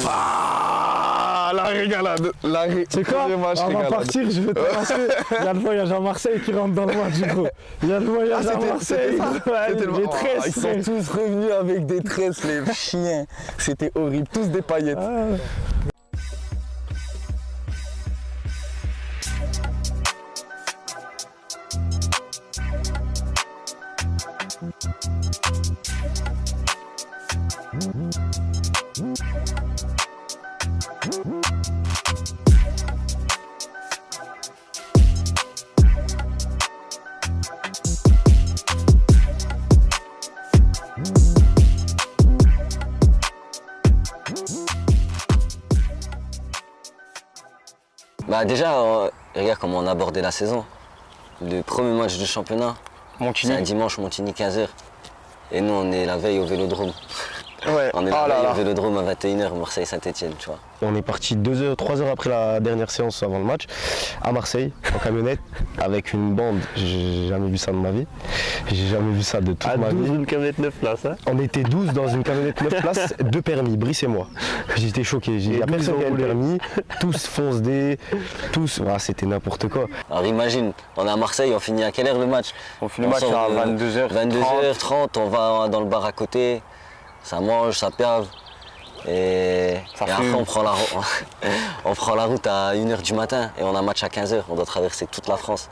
Ah, la régalade. C'est quoi? On va partir, je vais te passer. Il y a le voyage à Marseille qui rentre dans le match, du coup. Il y a le voyage à Marseille. Les tresses. Ils sont tous revenus avec des tresses, les chiens. C'était horrible, tous des paillettes. Bah déjà, regarde comment on a abordé la saison. Le premier match du championnat, c'est un dimanche, Montigny 15h. Et nous, on est la veille au Vélodrome. Ouais. On est la veille au Vélodrome à 21h, Marseille-Saint-Etienne, tu vois. On est parti 2 heures, 3 heures après la dernière séance avant le match, à Marseille, en camionnette, avec une bande. J'ai jamais vu ça de ma vie. J'ai jamais vu ça de toute ma vie. 12 une camionnette 9 places, hein. On était 12 dans une camionnette 9 places, 2 permis, Brice et moi. J'étais choqué. Il n'y a personne qui a le permis, tous fonce D, tous. Ah, c'était n'importe quoi. Alors imagine, on est à Marseille, on finit à quelle heure le match? On finit le match à 22h30. 22h30, on va dans le bar à côté, ça mange, ça piave. Et après on prend la route à 1h du matin et on a un match à 15h, on doit traverser toute la France.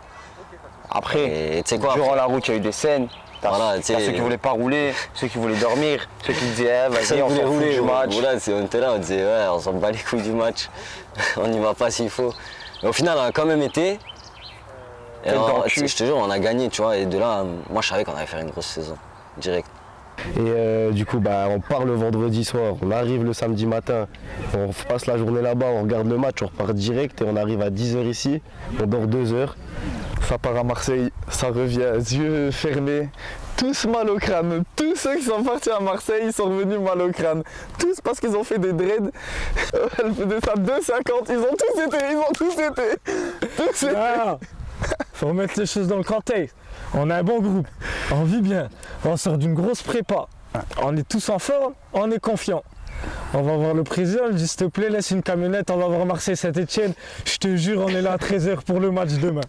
Après, quoi, durant la route, il y a eu des scènes. T'as ceux qui voulaient pas rouler, ceux qui voulaient dormir, ceux qui disaient vas-y, on s'en fout du match. Voilà, on était là, on disait ouais, on s'en bat les couilles du match, on n'y va pas s'il faut. Mais au final, on a quand même été. Et je te jure, on a gagné, tu vois. Et de là, moi, je savais qu'on allait faire une grosse saison, direct. Et du coup, on part le vendredi soir, on arrive le samedi matin, on passe la journée là-bas, on regarde le match, on repart direct et on arrive à 10h ici, on dort 2 heures. Ça part à Marseille, ça revient, yeux fermés, tous mal au crâne. Tous ceux qui sont partis à Marseille, ils sont revenus mal au crâne. Tous parce qu'ils ont fait des dreads. Elle faisait ça 2,50, ils ont tous été. Faut remettre les choses dans le contexte. On a un bon groupe, on vit bien, on sort d'une grosse prépa. On est tous en forme, on est confiants. On va voir le président, il dit s'il te plaît laisse une camionnette, on va voir Marseille-Saint-Etienne. Je te jure, on est là à 13h pour le match demain.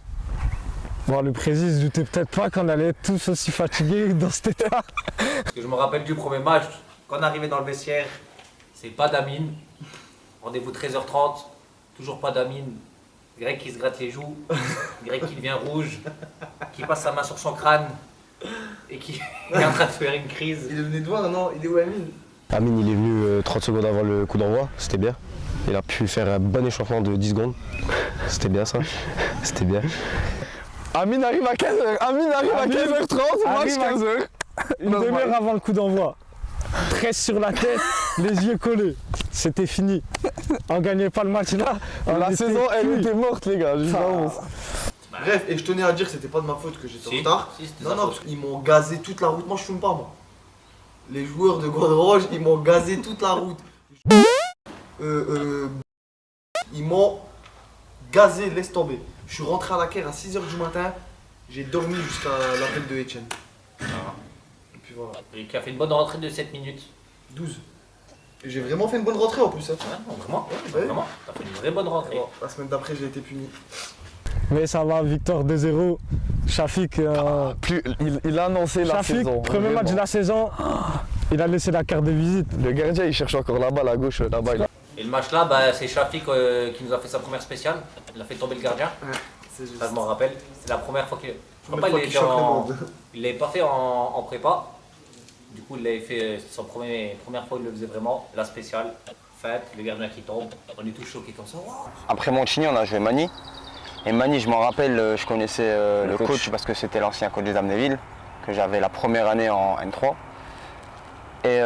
Bon, le président ne se doutait peut-être pas qu'on allait être tous aussi fatigués dans cet état. Parce que je me rappelle du premier match, quand on arrivait dans le vestiaire, c'est pas d'Amine. Rendez-vous 13h30, toujours pas d'Amine. Greg qui se gratte les joues, Greg qui devient rouge, qui passe sa main sur son crâne et qui est en train de faire une crise. Il est venu de voir, non? Il est où Amine? Amine, il est venu 30 secondes avant le coup d'envoi, c'était bien. Il a pu faire un bon échauffement de 10 secondes. C'était bien ça, c'était bien. Amine arrive à 15h, à 15h30, match 15h. Une demi-heure avant le coup d'envoi. Tresse sur la tête, les yeux collés. C'était fini. On gagnait pas le match là. La saison, elle était morte, les gars. Bref, et je tenais à dire que c'était pas de ma faute que j'étais en retard. Non, parce qu'ils m'ont gazé toute la route. Moi, je fume pas, moi. Les joueurs de Gondroche, ils m'ont gazé toute la route. Ils m'ont gazé, laisse tomber. Je suis rentré à la Caire à 6h du matin. J'ai dormi jusqu'à l'appel de Etienne. Et puis voilà. Et qui a fait une bonne rentrée de 7 minutes. 12. Et j'ai vraiment fait une bonne rentrée en plus. Hein. Ouais, non, vraiment, vraiment. T'as fait une vraie bonne rentrée. Bon, la semaine d'après, j'ai été puni. Mais ça va, victoire 2-0. Shafik, il a annoncé la saison. Premier match de la saison, il a laissé la carte de visite. Le gardien, il cherche encore là-bas, à gauche, là-bas. Et le match là, c'est Shafik qui nous a fait sa première spéciale. Il a fait tomber le gardien. Ouais, c'est juste. Ça, je m'en rappelle. C'est la première fois qu'il. Je crois pas il l'avait pas fait en prépa. Du coup, il l'avait fait première fois qu'il le faisait vraiment. La spéciale, fête, le gardien qui tombe. On est tous choqués comme ça. Après Montigny, on a joué Mani. Et Mani, je m'en rappelle, je connaissais le coach parce que c'était l'ancien coach des Amnéville, que j'avais la première année en N3. Et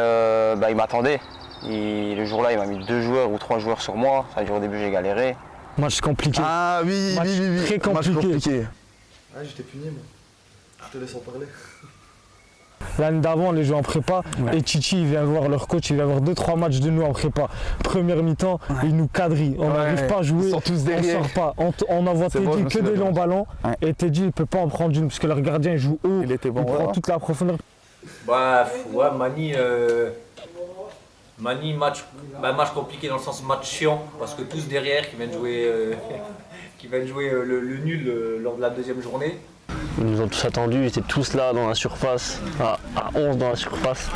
il m'attendait. Le jour-là, il m'a mis 2 joueurs ou 3 joueurs sur moi. Ça a duré au début, j'ai galéré. Match compliqué. Ah oui, très compliqué. Ah, j'étais puni, moi. Je te laisse en parler. L'année d'avant, on les joue en prépa et Chichi il vient voir leur coach, il vient voir 2-3 matchs de nous en prépa. Première mi-temps, il nous quadrille, on n'arrive pas à jouer, on sort pas. On envoie Teddy que des longs ballons et Teddy il peut pas en prendre une parce que leur gardien il joue haut, il prend toute la profondeur. Bah ouais, Mani, Mani, match compliqué dans le sens match chiant, parce que tous derrière qui viennent jouer, le nul lors de la deuxième journée. Ils nous ont tous attendus, ils étaient tous là dans la surface, à 11 dans la surface.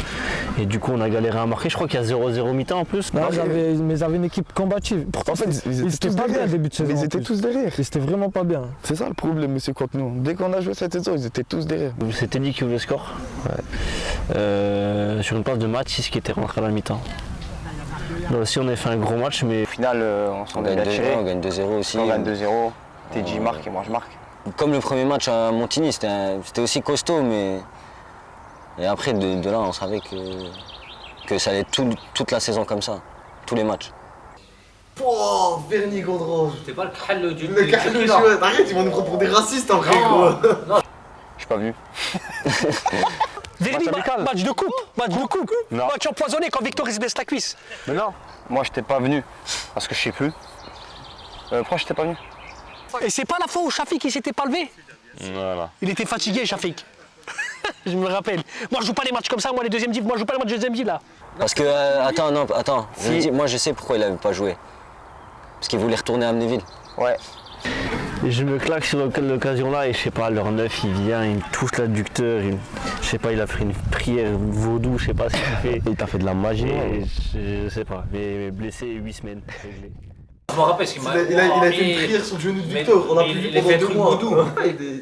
Et du coup, on a galéré à marquer. Je crois qu'il y a 0-0 mi-temps en plus. Non, mais ils avaient une équipe combative. Pourtant, En fait, ils étaient tous pas bien derrière. au début de saison. Mais ils en étaient plus. tous derrière. Ils étaient vraiment pas bien. C'est ça le problème, monsieur, contre nous. Dès qu'on a joué cette saison, ils étaient tous derrière. C'est Teddy qui ouvre le score. Sur une passe de Mathis qui était rentré à la mi-temps. Là aussi, on a fait un gros match, mais Au final, on s'en On est gagne bien 2-0, tiré. on gagne 2-0 aussi. On gagne 2-0. TJ marque et moi je marque. Comme le premier match à Montigny, c'était aussi costaud, mais. Et après, de là, on savait que ça allait être toute la saison comme ça, tous les matchs. Oh, Vernis Gondrange. C'est pas le khal du. Le gars, arrête, ils vont nous prendre pour des racistes en vrai, gros. Je suis pas venu. Vernis, match de coupe, Non. match empoisonné quand Victor il se baisse la cuisse. Mais non, moi j'étais pas venu. Parce que je sais plus. Pourquoi j'étais pas venu? Et c'est pas la fois où Shafik il s'était pas levé. voilà. Il était fatigué, Shafik. Je me rappelle. Moi je joue pas les matchs comme ça, moi les deuxièmes div, moi je joue pas les matchs de deuxième div là. Parce que, attends. Moi, je sais pourquoi il n'avait pas joué. Parce qu'il voulait retourner à Amnéville. Ouais. Et je me claque sur l'occasion là et je sais pas, leur neuf il vient, il me touche l'adducteur, je sais pas, il a fait une prière vaudou, je sais pas ce qu'il fait. Et il t'a fait de la magie. Et je sais pas, mais blessé 8 semaines. Réglé. Je me rappelle ce qu'il m'a Il a fait une prière sur le genou de Victor. On a il- pu il a vu fait pendant un 2 truc mois. vaudou.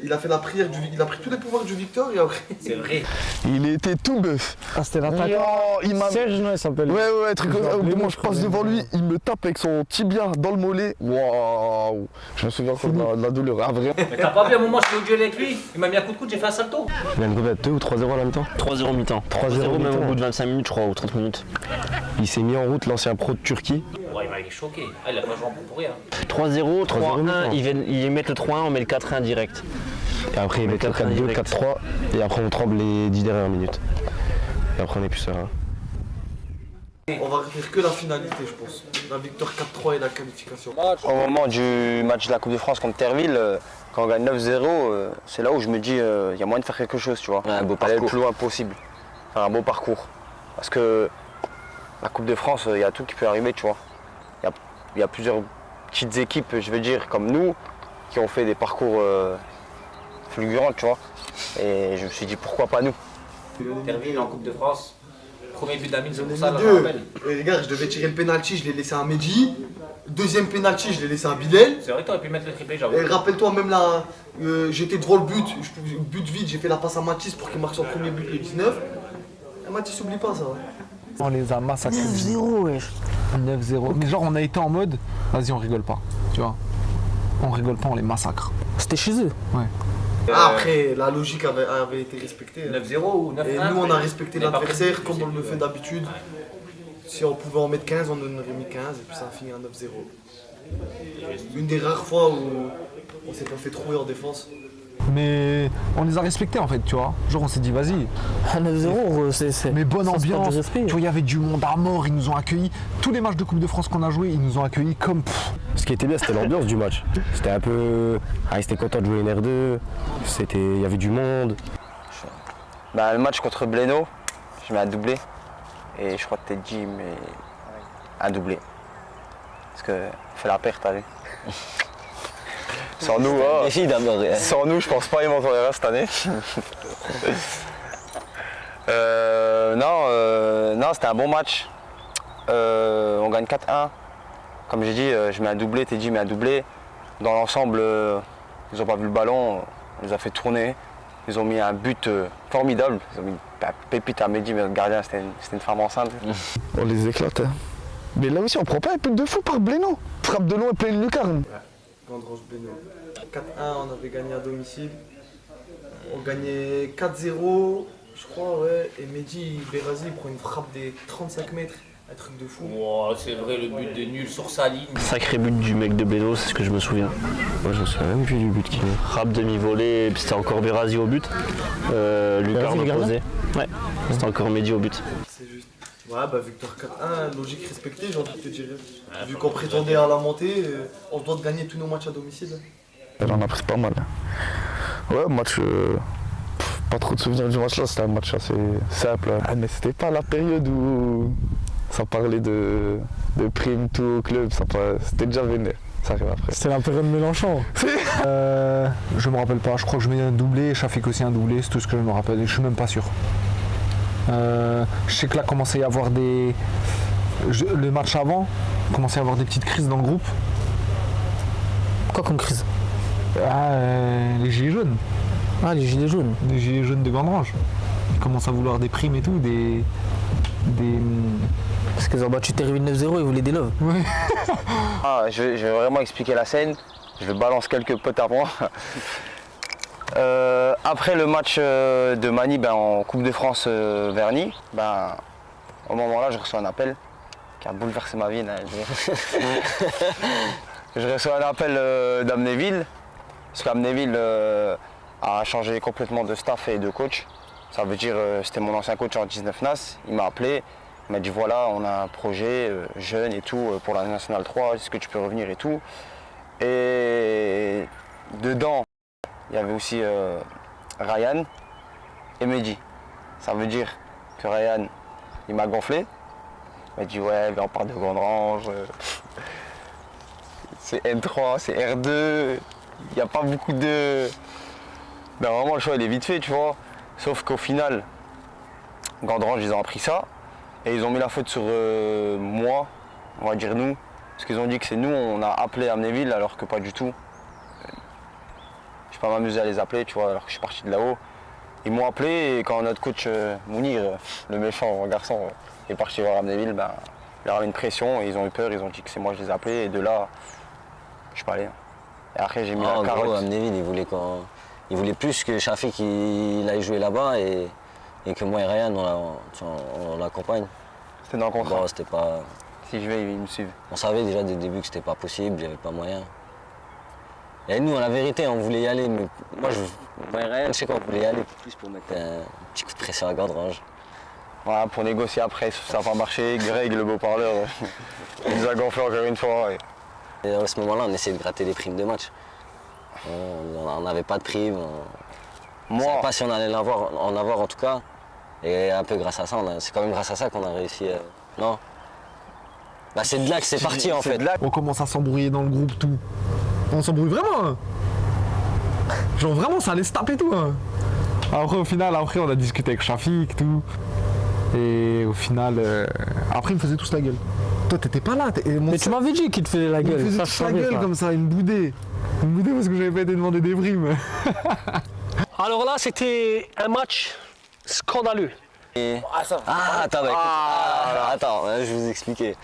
Il a fait la prière il a pris tous les pouvoirs du Victor et après. C'est vrai. Il était tout bœuf. Ah, c'était l'attaquant. Il m'a. Serge, non, il s'appelle. Ouais, truc comme ça. Au bout d'un moment, je passe je devant lui, il me tape avec son tibia dans le mollet. Waouh! Je me souviens encore de la douleur. Ah, vraiment? Mais t'as pas vu un moment, j'étais au duel avec lui, il m'a mis un coup de coude, j'ai fait un salto. Il vient de combien? 2 ou 3-0 à la mi-temps? 3-0 mi-temps. 3-0 même au mi-temps. bout de 25 minutes, je crois, ou 30 minutes. Il s'est mis en route, l'ancien pro de Turquie. Ouais, il m'a été choqué. Ah, il a pas joué en pro pour rien. 3-0, 3-1, mi-temps. ils mettent le 3-1, on met le 4-1 direct. Et après, il met 4-4-2, 4-3. Et après, on tremble les 10 dernières minutes. Et après, on est plus serein. On va retenir que la finalité, je pense. La victoire 4-3 et la qualification. Au moment du match de la Coupe de France contre Terville, quand on gagne 9-0, c'est là où je me dis il y a moyen de faire quelque chose, tu vois. Ouais, un beau Aller le parcours. plus loin possible. Faire un beau parcours. Parce que la Coupe de France, il y a tout qui peut arriver, tu vois. Il y a plusieurs petites équipes, je veux dire, comme nous, qui ont fait des parcours fulgurants, tu vois. Et je me suis dit pourquoi pas nous. Terville en Coupe de France. Premier but d'Amine, c'est pour ça, là, je me Deux. rappelle. Et regarde, je devais tirer le penalty, je l'ai laissé à Medji. Deuxième penalty, je l'ai laissé à Bilal. C'est vrai que t'aurais pu mettre le triplé, j'avoue. Et rappelle-toi, même là, j'étais devant le but, but vide, j'ai fait la passe à Mathis pour qu'il marque son premier but, le 19. Et Mathis, oublie pas ça. Ouais. On les a massacrés. 9-0, wesh. 9-0. Mais genre, on a été en mode, vas-y, on rigole pas. Tu vois? On rigole pas, on les massacre. C'était chez eux. Après, la logique avait été respectée. 9-0 ou 9-1. Et nous, on a respecté On est pas l'adversaire pris, comme on le c'est- fait d'habitude. Si on pouvait en mettre 15, on en aurait mis 15 et puis ça a fini à 9-0. Une des rares fois où on s'est pas fait trouver en défense. Mais on les a respectés en fait, tu vois. Genre, on s'est dit, vas-y. 9-0, c'est. Mais bonne ça, c'est pas ambiance. du respect. Tu vois, il y avait du monde à mort, ils nous ont accueillis. Tous les matchs de Coupe de France qu'on a joué, ils nous ont accueillis comme. Ce qui était bien, c'était l'ambiance du match. C'était un peu. Ah, ils étaient contents de jouer une R2. Il y avait du monde. Bah, le match contre Bléno, je mets un doublé. Et je crois que t'es dit, mais un doublé. Parce que fait la perte, allez. Sans nous, Les filles d'abord. sans nous, je pense pas qu'ils m'entoureraient cette année. Non, c'était un bon match. On gagne 4-1. Comme j'ai dit, je mets un doublé, Teddy met un doublé. Dans l'ensemble, ils n'ont pas vu le ballon, on les a fait tourner. Ils ont mis un but formidable. Ils ont mis une pépite à Mehdi, mais le gardien, c'était une femme enceinte. On les éclate. Hein. Mais là aussi, on prend pas un but de fou par Bléno. Frappe de loin, pleine lucarne. Gondrange Bléno. 4-1, on avait gagné à domicile. On gagnait 4-0, je crois, ouais. Et Mehdi Berazi il prend une frappe des 35 mètres. Un truc de fou. Wow, c'est vrai, le but de nul sur sa ligne. Sacré but du mec de Bédo, c'est ce que je me souviens. Moi, je me souviens même plus du but qu'il met. Rap demi-volée, et puis c'était encore Berazi au but. Lucarne le gardien opposé. Ouais, c'était encore Mehdi au but. C'est juste. Ouais, bah victoire 4-1, logique respectée, j'ai envie de te dire. Vu qu'on prétendait à la montée, on se doit de gagner tous nos matchs à domicile. Elle en a pris pas mal. Ouais, match. Pas trop de souvenirs du match là, c'était un match assez simple. Ah, mais c'était pas la période où Ça parlait de primes, tout au club, c'était déjà vénère. Ça arrive après. C'était la période Mélenchon. Je me rappelle pas, je crois que je mets un doublé, Shafik aussi un doublé, c'est tout ce que je me rappelle, et je suis même pas sûr. Je sais que là, commençait à y avoir les matchs avant, commençait à y avoir des petites crises dans le groupe. Quoi comme crise? Les gilets jaunes. Ah, les gilets jaunes. Les gilets jaunes de Gandrange. Ils commencent à vouloir des primes et tout, Parce qu'ils ont battu Terrible 9-0, ils voulaient des loves. Ouais. Je vais vraiment expliquer la scène. Je vais balancer quelques potes à moi. Après le match de Mani en Coupe de France Verny, au moment là je reçois un appel qui a bouleversé ma vie. Je reçois un appel d'Amnéville, parce qu'Amnéville a changé complètement de staff et de coach. Ça veut dire c'était mon ancien coach en 19 NAS, il m'a appelé, il m'a dit voilà on a un projet jeune et tout pour la Nationale 3, est-ce que tu peux revenir et tout. Et dedans il y avait aussi Ryan et Mehdi. Ça veut dire que Ryan il m'a gonflé, il m'a dit ouais on part de Gandrange, c'est N3, c'est R2, il n'y a pas beaucoup de... vraiment le choix il est vite fait tu vois. Sauf qu'au final, Gandrange ils ont appris ça et ils ont mis la faute sur moi, on va dire nous, parce qu'ils ont dit que c'est nous, on a appelé Amnéville alors que pas du tout. Je vais pas m'amuser à les appeler tu vois alors que je suis parti de là-haut. Ils m'ont appelé et quand notre coach Mounir, le méchant garçon, est parti voir Amnéville, il leur a mis une pression et ils ont eu peur, ils ont dit que c'est moi je les ai appelés et de là, je suis pas allé. Et après j'ai mis la carotte. En gros, Amnéville, il voulait plus que Shafik il aille jouer là-bas et que moi et Ryan on l'accompagne. C'était dans le contrat. Bon, c'était pas... Si je vais, ils me suivent. On savait déjà dès le début que c'était pas possible, il n'y avait pas moyen. Et nous, la vérité, on voulait y aller, mais moi et Ryan, je sais qu'on voulait y aller plus pour mettre un petit coup de pression à Gandrange. Voilà, pour négocier après, ça n'a pas marché. Greg, le beau parleur, il nous a gonflé encore une fois. Et à ce moment-là, on essayait de gratter les primes de match. On n'avait pas de primes. Je ne savais pas si on allait en avoir en tout cas. Et un peu grâce à ça, c'est quand même grâce à ça qu'on a réussi. Non. C'est de là que c'est parti en fait. On commence à s'embrouiller dans le groupe, tout. On s'embrouille vraiment. Hein. Genre vraiment, ça allait se taper tout. Hein. Après, au final, on a discuté avec Shafik, tout. Et au final, après, ils me faisaient tous la gueule. Toi, t'étais pas là. Mais tu m'avais dit qu'il te faisait la gueule. Ils me faisaient tous la gueule comme ça, une boudée. Une boudée parce que j'avais pas été demandé des primes. Alors là, c'était un match scandaleux. Attends, je vais vous expliquer.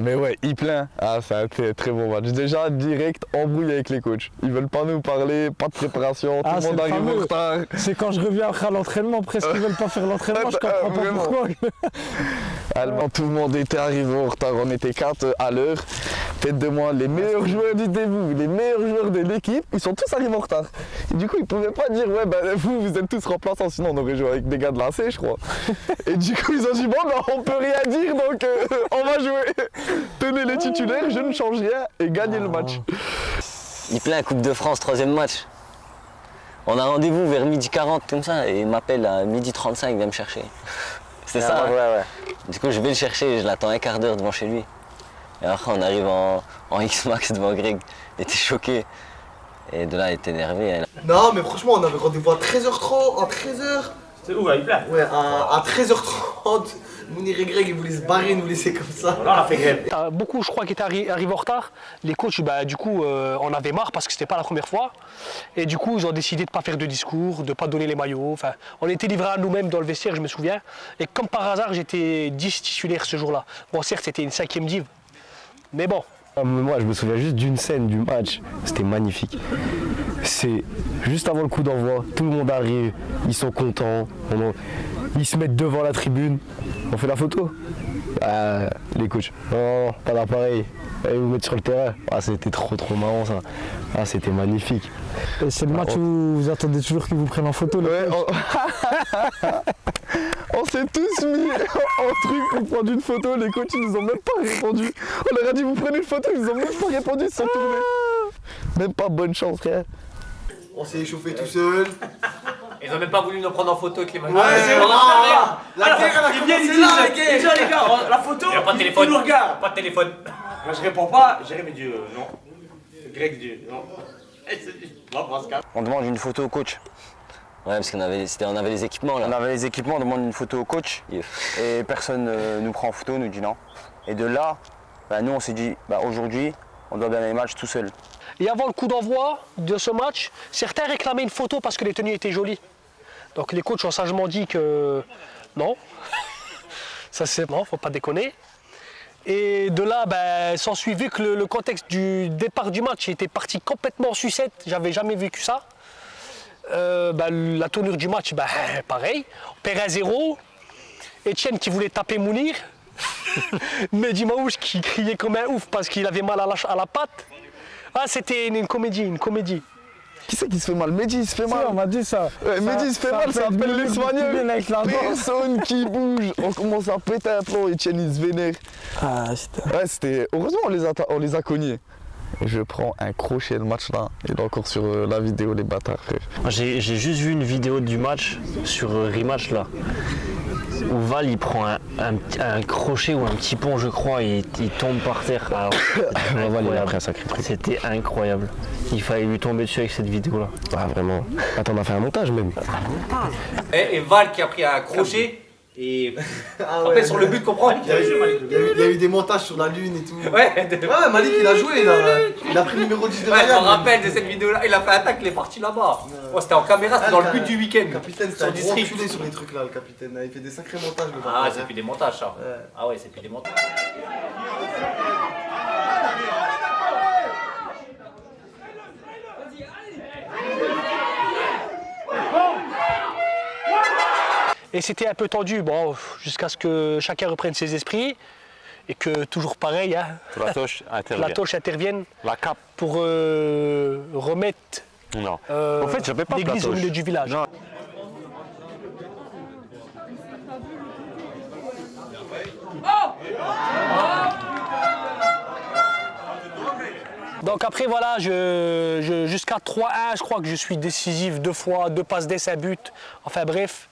Mais ouais, il plaint. Ça a été un très bon match. Déjà, direct, embrouille avec les coachs. Ils veulent pas nous parler, pas de préparation, tout le monde arrive en retard. C'est quand je reviens après l'entraînement, presque ils veulent pas faire l'entraînement, je comprends pas pourquoi. Allemand, tout le monde était arrivé en retard, on était 4 à l'heure. Tête de moi, les meilleurs joueurs du début, les meilleurs joueurs de l'équipe, ils sont tous arrivés en retard. Et du coup, ils pouvaient pas dire, ouais, vous êtes tous remplaçants, sinon on aurait joué avec des gars de l'AC, je crois. Et du coup, ils ont dit, on peut rien dire, donc on va jouer. Tenez les titulaires, je ne change rien et gagnez le match. Il plaint Coupe de France, 3e match. On a rendez-vous vers 12h40 comme ça et il m'appelle à 12h35, il vient me chercher. C'est ça. Ouais. Du coup je vais le chercher, je l'attends un quart d'heure devant chez lui. Et après on arrive en X-Max devant Greg, il était choqué. Et de là il était énervé. Non mais franchement on avait rendez-vous à 13h30, à 13h. C'est où, il plaît? Ouais, à 13h30. Mounir et Greg ils voulaient se barrer, nous laisser comme ça. Là on a fait grève. Beaucoup, je crois, qui étaient arrivés en retard. Les coachs, du coup, en avaient marre parce que c'était pas la première fois. Et du coup, ils ont décidé de pas faire de discours, de pas donner les maillots. Enfin, on était livrés à nous-mêmes dans le vestiaire, je me souviens. Et comme par hasard, j'étais 10 titulaires ce jour-là. Bon, certes, c'était une 5e div. Mais bon. Moi, je me souviens juste d'une scène du match. C'était magnifique. C'est juste avant le coup d'envoi, tout le monde arrive, ils sont contents. Ils se mettent devant la tribune. On fait la photo. Les coachs, non, pas d'appareil. Allez vous mettre sur le terrain. C'était trop marrant ça. C'était magnifique. Et c'est le match où vous attendez toujours qu'ils vous prennent en photo. On s'est tous mis en truc pour prendre une photo. Les coachs ils nous ont même pas répondu. On leur a dit vous prenez une photo, ils nous ont même pas répondu, ils se sont tournés. Même pas bonne chance, rien. On s'est échauffé tout seul. Ils ont même pas voulu nous prendre en photo avec les maillots. Ouais, c'est vrai. La guerre, elle a commencé là, les gars. Déjà les gars, la photo, Il y a pas de téléphone. il nous regarde. Pas de téléphone. Moi je réponds pas, Jérémy dit non. Greg dit non. Non, Pascal. On demande une photo au coach. Ouais, parce qu'on avait, on avait les équipements là. On avait les équipements, on demande une photo au coach. Et personne nous prend en photo, nous dit non. Et de là, bah, nous on s'est dit, bah, aujourd'hui, on doit gagner les matchs tout seul. Et avant le coup d'envoi de ce match, certains réclamaient une photo parce que les tenues étaient jolies. Donc les coachs ont sagement dit que non, ça c'est non, faut pas déconner. Et de là, ben, s'ensuit, vu que le contexte du départ du match était parti complètement en sucette, j'avais jamais vécu ça. Ben, la tournure du match, ben, pareil, on perd 1-0. Etienne qui voulait taper Mounir, Mehdi Maouche qui criait comme un ouf parce qu'il avait mal à la patte. Ah, c'était une comédie. Qui c'est qui se fait mal? Mehdi il se fait mal. On m'a dit ça. Ouais, Mehdi il se fait mal, ça appelle l'espagnol. Avec la Personne qui bouge. On commence à péter un plomb, Etienne il se vénère. Ah, c'était... Ouais, c'était. Heureusement on les a cognés. Et je prends un crochet le match là. Il est encore sur la vidéo les bâtards frère. J'ai juste vu une vidéo du match sur Rematch là. Où Val il prend un crochet ou un petit pont je crois et il tombe par terre. Alors, Val il a pris un sacré truc. C'était incroyable. Il fallait lui tomber dessus avec cette vidéo là. Ah vraiment. Attends, on a fait un montage même. Et Val qui a pris un crochet et Ah après sur le but qu'on prend. Il y a eu des montages sur la lune et tout. Ouais, Ouais, Malik il a joué, il a pris le numéro 10 de ouais, je me Ryan. rappelle de cette vidéo là, il a fait un tac, il est parti là-bas. Ouais, c'était en caméra, c'était dans le but du week-end. Le capitaine, c'était un gros enculé sur les trucs là, le capitaine. Il fait des sacrés montages le Ah, c'est plus des montages ça. Ouais. Ah ouais, c'est plus des montages. Et c'était un peu tendu, bon, jusqu'à ce que chacun reprenne ses esprits et que toujours pareil, hein, La touche intervient. la touche intervienne La cape. pour remettre Non. En fait, j'avais pas l'église au Platoche. milieu du village. Non. Donc après voilà, jusqu'à 3-1, je crois que je suis décisif 2 fois, 2 passes d'ess, un but, enfin bref.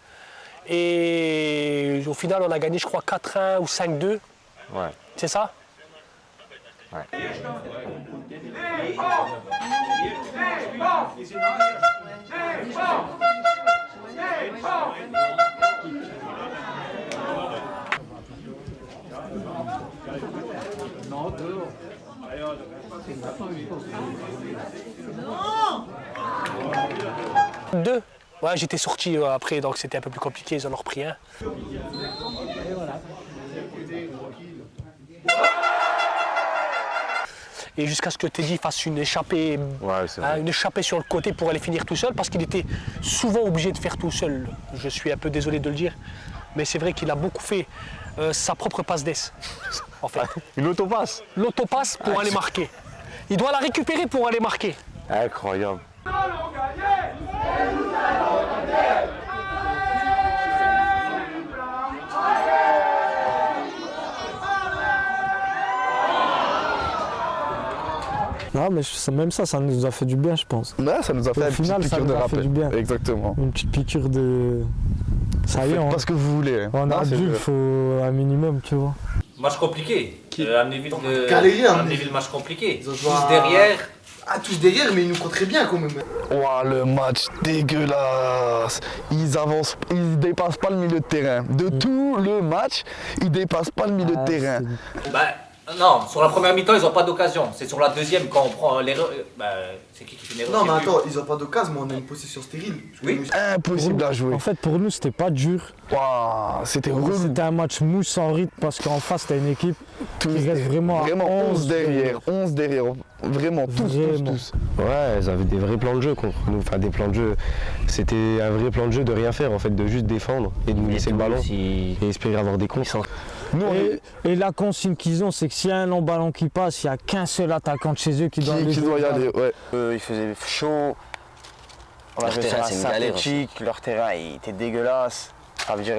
Et au final on a gagné je crois 4-1 ou 5-2. Ouais. C'est ça? Ouais. Deux. Ouais, j'étais sorti après, donc c'était un peu plus compliqué, ils en ont repris un. Et jusqu'à ce que Teddy fasse une échappée, une échappée sur le côté pour aller finir tout seul, parce qu'il était souvent obligé de faire tout seul. Je suis un peu désolé de le dire, mais c'est vrai qu'il a beaucoup fait sa propre passe d'ess, en fait. Une autopasse. L'autopasse pour aller marquer. Il doit la récupérer pour aller marquer. Incroyable. Non, mais même ça nous a fait du bien, je pense. Ouais, ça nous a fait Au une petite final, ça piqûre de nous a fait rappel. du bien. Exactement. Une petite piqûre de... Ça y est, Faites pas ce que vous voulez. on Non, a c'est dû, il vrai. faut un minimum, tu vois. Match compliqué. Amnéville, match compliqué. Ils ont Tous joué à- derrière. Ah, tous derrière, mais ils nous compteraient bien quand même. Ouah, le match dégueulasse. Ils avancent, ils dépassent pas le milieu de terrain. De tout le match, ils dépassent pas le milieu de terrain. Bah, non, sur la première mi-temps, ils n'ont pas d'occasion. C'est sur la deuxième, quand on prend l'erreur. Bah, c'est qui fait une erreur? Non, mais c'est attends, ils ont pas d'occasion, mais on a une possession stérile. Oui. Impossible à jouer. En fait, pour nous, c'était pas dur. Ouah, c'était relou. C'était un match mouche sans rythme parce qu'en face, t'as une équipe qui reste vraiment à 11 derrière. 11 derrière. Vraiment, tous. Ouais, ils avaient des vrais plans de jeu contre nous. Enfin, des plans de jeu. C'était un vrai plan de jeu de rien faire, en fait, de juste défendre et de nous laisser le ballon et espérer avoir des comptes. Et la consigne qu'ils ont, c'est que s'il y a un long ballon qui passe, il n'y a qu'un seul attaquant de chez eux qui doit y aller. Ouais. Il faisait chaud. On Leur avait terrain, sur un c'est une galère synthétique, leur terrain il était dégueulasse. Ça veut dire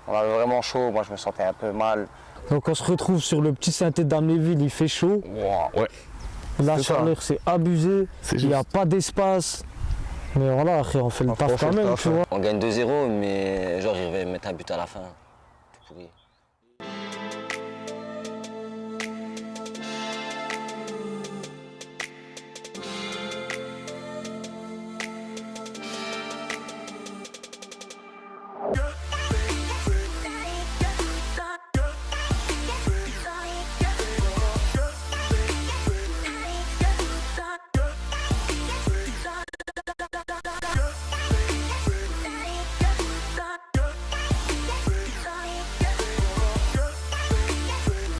on avait vraiment chaud, moi je me sentais un peu mal. Donc on se retrouve sur le petit synthé d'Amnéville, il fait chaud. Wow, ouais. La C'est ça. chaleur c'est abusé, C'est il n'y a juste. pas d'espace. Mais voilà, après, on fait le taf quand même, tu vois. On gagne 2-0, mais genre, il va mettre un but à la fin. Tout pourri.